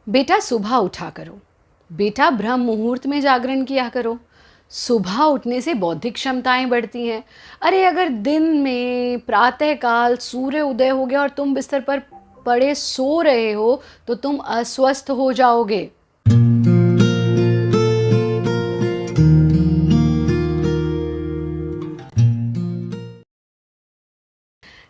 बेटा सुबह उठा करो, बेटा ब्रह्म मुहूर्त में जागरण किया करो। सुबह उठने से बौद्धिक क्षमताएं बढ़ती हैं। अरे अगर दिन में प्रातःकाल सूर्य उदय हो गया और तुम बिस्तर पर पड़े सो रहे हो तो तुम अस्वस्थ हो जाओगे।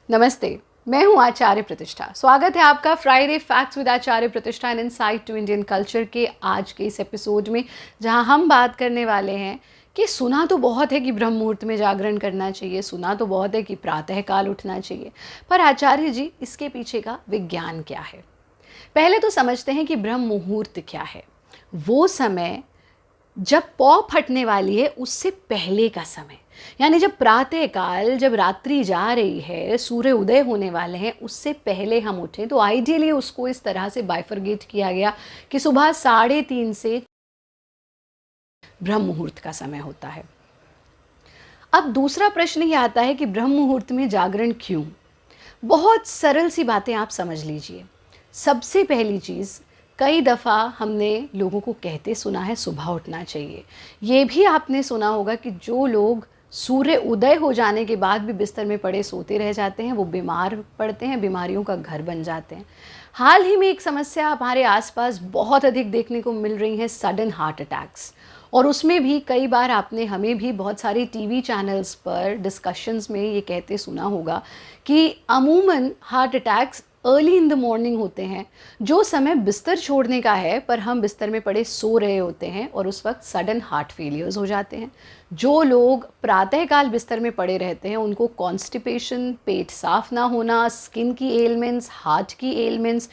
नमस्ते, मैं हूं आचार्य प्रतिष्ठा। स्वागत है आपका Friday facts with Acharya Pratishtha and insight to Indian culture के आज के इस एपिसोड में, जहां हम बात करने वाले हैं कि सुना तो बहुत है कि ब्रह्म मुहूर्त में जागरण करना चाहिए, सुना तो बहुत है कि प्रातःकाल उठना चाहिए, पर आचार्य जी इसके पीछे का विज्ञान क्या है। पहले तो समझते हैं कि ब्रह्म मुहूर्त क्या है। वो समय जब पौ फटने वाली है उससे पहले का समय, यानी जब प्रातःकाल, जब रात्रि जा रही है, सूर्य उदय होने वाले हैं, उससे पहले हम उठें। तो आइडियली उसको इस तरह से बाइफरगेट किया गया कि सुबह 3:30 से ब्रह्म मुहूर्त का समय होता है। अब दूसरा प्रश्न ये आता है कि ब्रह्म मुहूर्त में जागरण क्यों। बहुत सरल सी बातें आप समझ लीजिए। सबसे पहली चीज़, कई दफ़ा हमने लोगों को कहते सुना है सुबह उठना चाहिए। ये भी आपने सुना होगा कि जो लोग सूर्य उदय हो जाने के बाद भी बिस्तर में पड़े सोते रह जाते हैं, वो बीमार पड़ते हैं, बीमारियों का घर बन जाते हैं। हाल ही में एक समस्या हमारे आसपास बहुत अधिक देखने को मिल रही है, सडन हार्ट अटैक्स। और उसमें भी कई बार आपने हमें भी बहुत सारी टीवी चैनल्स पर डिस्कशंस में ये कहते सुना होगा कि अमूमन heart attacks early in the morning होते हैं, जो समय बिस्तर छोड़ने का है, पर हम बिस्तर में पड़े सो रहे होते हैं और उस वक्त सडन हार्ट फेलियर्स हो जाते हैं। जो लोग प्रातःकाल बिस्तर में पड़े रहते हैं उनको कॉन्स्टिपेशन, पेट साफ ना होना, स्किन की एलमेंट्स, हार्ट की एलमेंट्स,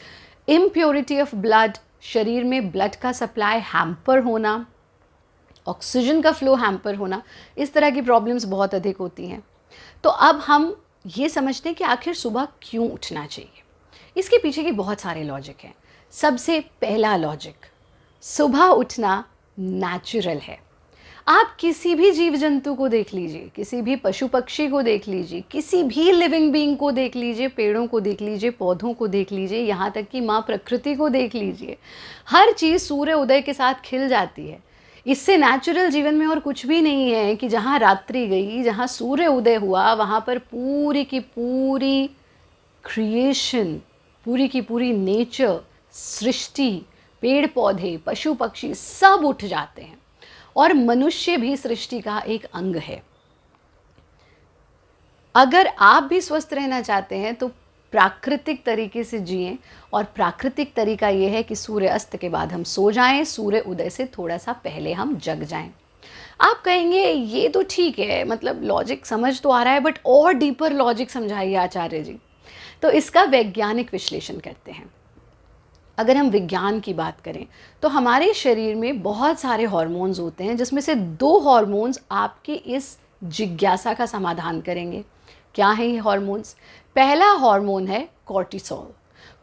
इम्प्योरिटी ऑफ ब्लड, शरीर में ब्लड का सप्लाई हैम्पर होना, ऑक्सीजन का फ्लो हैम्पर होना, इस तरह की प्रॉब्लम्स बहुत अधिक होती हैं। तो अब हम ये समझते हैं कि आखिर सुबह क्यों उठना चाहिए। इसके पीछे के बहुत सारे लॉजिक हैं। सबसे पहला लॉजिक, सुबह उठना नेचुरल है। आप किसी भी जीव जंतु को देख लीजिए, किसी भी पशु पक्षी को देख लीजिए, किसी भी लिविंग बीइंग को देख लीजिए, पेड़ों को देख लीजिए, पौधों को देख लीजिए, यहाँ तक कि माँ प्रकृति को देख लीजिए। हर चीज़ सूर्य उदय के साथ खिल जाती है। इससे नेचुरल जीवन में और कुछ भी नहीं है कि जहाँ रात्रि गई, जहाँ सूर्य उदय हुआ, वहाँ पर पूरी की पूरी क्रिएशन, पूरी की पूरी नेचर, सृष्टि, पेड़ पौधे, पशु पक्षी सब उठ जाते हैं। और मनुष्य भी सृष्टि का एक अंग है। अगर आप भी स्वस्थ रहना चाहते हैं तो प्राकृतिक तरीके से जिएं, और प्राकृतिक तरीका ये है कि सूर्य अस्त के बाद हम सो जाएं, सूर्य उदय से थोड़ा सा पहले हम जग जाएं। आप कहेंगे ये तो ठीक है, मतलब लॉजिक समझ तो आ रहा है, बट और डीपर लॉजिक समझाइए आचार्य जी। तो इसका वैज्ञानिक विश्लेषण करते हैं। अगर हम विज्ञान की बात करें तो हमारे शरीर में बहुत सारे हार्मोन्स होते हैं, जिसमें से 2 हार्मोन्स आपकी इस जिज्ञासा का समाधान करेंगे। क्या है ये हार्मोन्स? पहला हार्मोन है कॉर्टिसोल।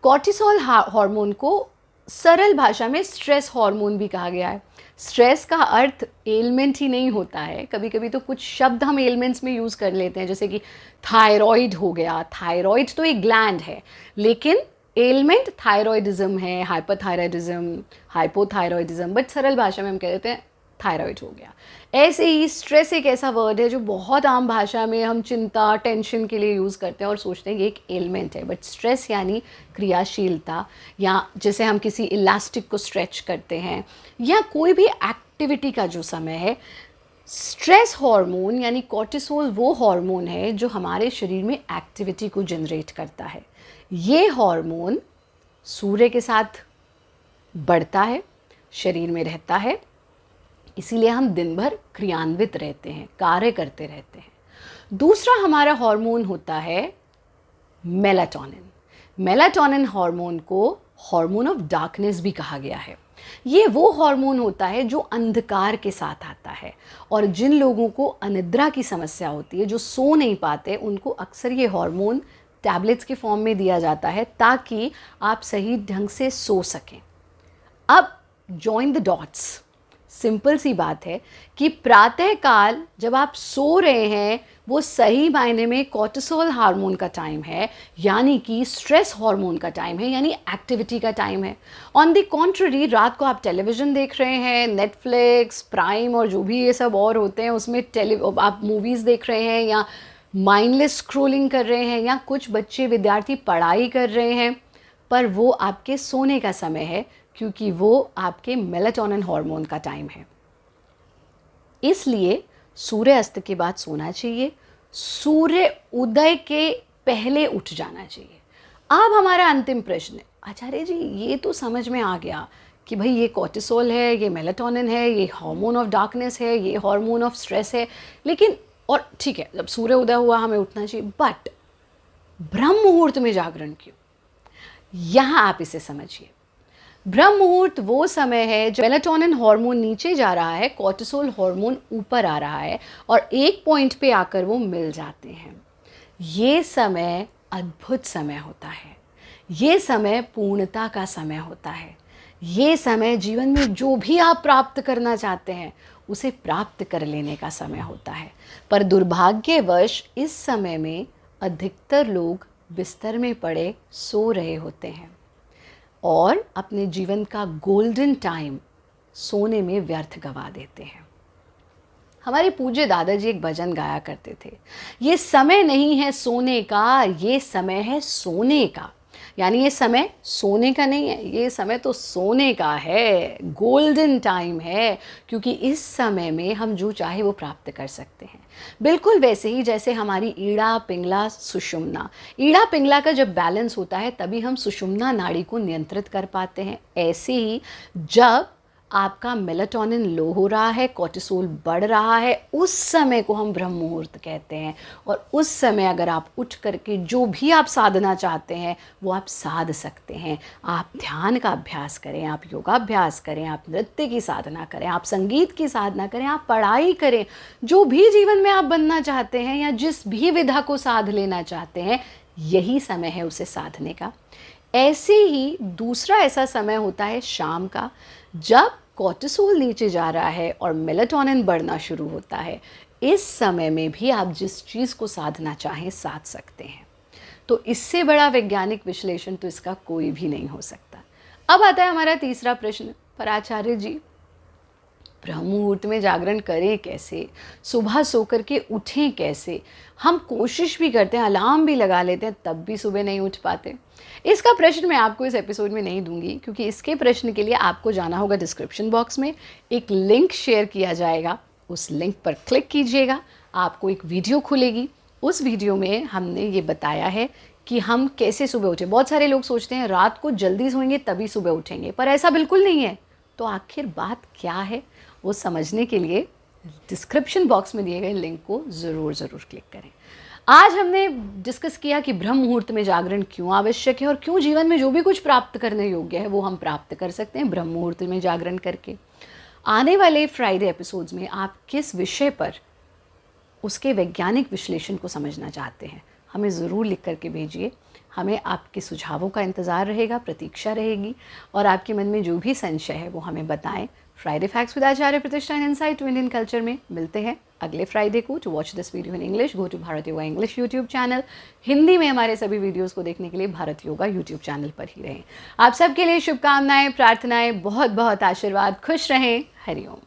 कॉर्टिसोल हार्मोन को सरल भाषा में स्ट्रेस हार्मोन भी कहा गया है। स्ट्रेस का अर्थ एलिमेंट ही नहीं होता है, कभी कभी तो कुछ शब्द हम एलिमेंट्स में यूज़ कर लेते हैं, जैसे कि थायराइड हो गया। थायराइड तो एक ग्लैंड है, लेकिन एलिमेंट थायरॉयडिज्म है, हाइपरथायरॉयडिज्म, हाइपोथायरॉयडिज्म, बट सरल भाषा में हम कह देते हैं थायराइड हो गया। ऐसे ही स्ट्रेस एक ऐसा वर्ड है जो बहुत आम भाषा में हम चिंता, टेंशन के लिए यूज़ करते हैं और सोचते हैं कि एक एलिमेंट है, बट स्ट्रेस यानी क्रियाशीलता, या जैसे हम किसी इलास्टिक को स्ट्रेच करते हैं, या कोई भी एक्टिविटी का जो समय है। स्ट्रेस हार्मोन यानी कॉर्टिसोल वो हार्मोन है जो हमारे शरीर में एक्टिविटी को जनरेट करता है। ये हार्मोन सूर्य के साथ बढ़ता है, शरीर में रहता है, इसीलिए हम दिन भर क्रियान्वित रहते हैं, कार्य करते रहते हैं। दूसरा हमारा हार्मोन होता है मेलाटोनिन। मेलाटोनिन हार्मोन को हार्मोन ऑफ डार्कनेस भी कहा गया है। ये वो हार्मोन होता है जो अंधकार के साथ आता है, और जिन लोगों को अनिद्रा की समस्या होती है, जो सो नहीं पाते, उनको अक्सर ये हार्मोन टैबलेट्स के फॉर्म में दिया जाता है ताकि आप सही ढंग से सो सकें। अब जॉइन द डॉट्स। सिंपल सी बात है कि प्रातःकाल जब आप सो रहे हैं वो सही मायने में कॉर्टिसोल हार्मोन का टाइम है, यानी कि स्ट्रेस हार्मोन का टाइम है, यानी एक्टिविटी का टाइम है। ऑन द कॉन्ट्ररी, रात को आप टेलीविज़न देख रहे हैं, नेटफ्लिक्स, प्राइम और जो भी ये सब और होते हैं उसमें आप मूवीज़ देख रहे हैं या माइंडलेस स्क्रॉलिंग कर रहे हैं, या कुछ बच्चे विद्यार्थी पढ़ाई कर रहे हैं, पर वो आपके सोने का समय है, क्योंकि वो आपके मेलाटोनिन हार्मोन का टाइम है। इसलिए सूर्य अस्त के बाद सोना चाहिए, सूर्य उदय के पहले उठ जाना चाहिए। अब हमारा अंतिम प्रश्न है, आचार्य जी ये तो समझ में आ गया कि भाई ये कॉर्टिसोल है, ये मेलाटोनिन है, ये हार्मोन ऑफ डार्कनेस है, ये हार्मोन ऑफ स्ट्रेस है, लेकिन और ठीक है जब सूर्य उदय हुआ हमें उठना चाहिए, बट ब्रह्म मुहूर्त में जागरण क्यों? यहाँ आप इसे समझिए। ब्रह्म मुहूर्त वो समय है जब मेलाटोनिन हार्मोन नीचे जा रहा है, कॉर्टिसोल हार्मोन ऊपर आ रहा है और एक पॉइंट पे आकर वो मिल जाते हैं। ये समय अद्भुत समय होता है, ये समय पूर्णता का समय होता है, ये समय जीवन में जो भी आप प्राप्त करना चाहते हैं उसे प्राप्त कर लेने का समय होता है। पर दुर्भाग्यवश इस समय में अधिकतर लोग बिस्तर में पड़े सो रहे होते हैं और अपने जीवन का गोल्डन टाइम सोने में व्यर्थ गवा देते हैं। हमारे पूज्य दादाजी एक भजन गाया करते थे, ये समय नहीं है सोने का, ये समय है सोने का। यानी ये समय सोने का नहीं है, ये समय तो सोने का है, गोल्डन टाइम है, क्योंकि इस समय में हम जो चाहे वो प्राप्त कर सकते हैं। बिल्कुल वैसे ही जैसे हमारी ईड़ा पिंगला सुषुम्ना, ईड़ा पिंगला का जब बैलेंस होता है तभी हम सुषुम्ना नाड़ी को नियंत्रित कर पाते हैं। ऐसे ही जब आपका मेलाटोनिन लो हो रहा है, कॉर्टिसोल बढ़ रहा है, उस समय को हम ब्रह्म मुहूर्त कहते हैं। और उस समय अगर आप उठ करके जो भी आप साधना चाहते हैं वो आप साध सकते हैं। आप ध्यान का अभ्यास करें, आप योगाभ्यास करें, आप नृत्य की साधना करें, आप संगीत की साधना करें, आप पढ़ाई करें, जो भी जीवन में आप बनना चाहते हैं या जिस भी विधा को साध लेना चाहते हैं, यही समय है उसे साधने का। ऐसे ही दूसरा ऐसा समय होता है शाम का, जब कॉर्टिसोल नीचे जा रहा है और मेलाटोनिन बढ़ना शुरू होता है। इस समय में भी आप जिस चीज़ को साधना चाहें साध सकते हैं। तो इससे बड़ा वैज्ञानिक विश्लेषण तो इसका कोई भी नहीं हो सकता। अब आता है हमारा तीसरा प्रश्न, पर आचार्य जी ब्रह्म मुहूर्त में जागरण करें कैसे, सुबह सोकर के उठें कैसे? हम कोशिश भी करते हैं, अलार्म भी लगा लेते हैं, तब भी सुबह नहीं उठ पाते। इसका प्रश्न मैं आपको इस एपिसोड में नहीं दूंगी, क्योंकि इसके प्रश्न के लिए आपको जाना होगा डिस्क्रिप्शन बॉक्स में, एक लिंक शेयर किया जाएगा, उस लिंक पर क्लिक कीजिएगा, आपको एक वीडियो खुलेगी। उस वीडियो में हमने ये बताया है कि हम कैसे सुबह उठें। बहुत सारे लोग सोचते हैं रात को जल्दी सोएंगे तभी सुबह उठेंगे, पर ऐसा बिल्कुल नहीं है। तो आखिर बात क्या है, वो समझने के लिए डिस्क्रिप्शन बॉक्स में दिए गए लिंक को ज़रूर क्लिक करें। आज हमने डिस्कस किया कि ब्रह्म मुहूर्त में जागरण क्यों आवश्यक है और क्यों जीवन में जो भी कुछ प्राप्त करने योग्य है वो हम प्राप्त कर सकते हैं ब्रह्म मुहूर्त में जागरण करके। आने वाले फ्राइडे एपिसोड्स में आप किस विषय पर उसके वैज्ञानिक विश्लेषण को समझना चाहते हैं, हमें ज़रूर लिख करके भेजिए। हमें आपके सुझावों का इंतज़ार रहेगा, प्रतीक्षा रहेगी, और आपके मन में जो भी संशय है वो हमें बताएं। Friday facts with Acharya Pratishtha and insight to Indian culture में मिलते हैं अगले फ्राइडे को। To watch this video in English go to Bharat Yoga English YouTube channel. Hindi में हमारे सभी वीडियोस को देखने के लिए भारत योगा यूट्यूब चैनल पर ही रहें। आप सबके लिए शुभकामनाएं, प्रार्थनाएं, बहुत बहुत आशीर्वाद। खुश रहें। हरिओम।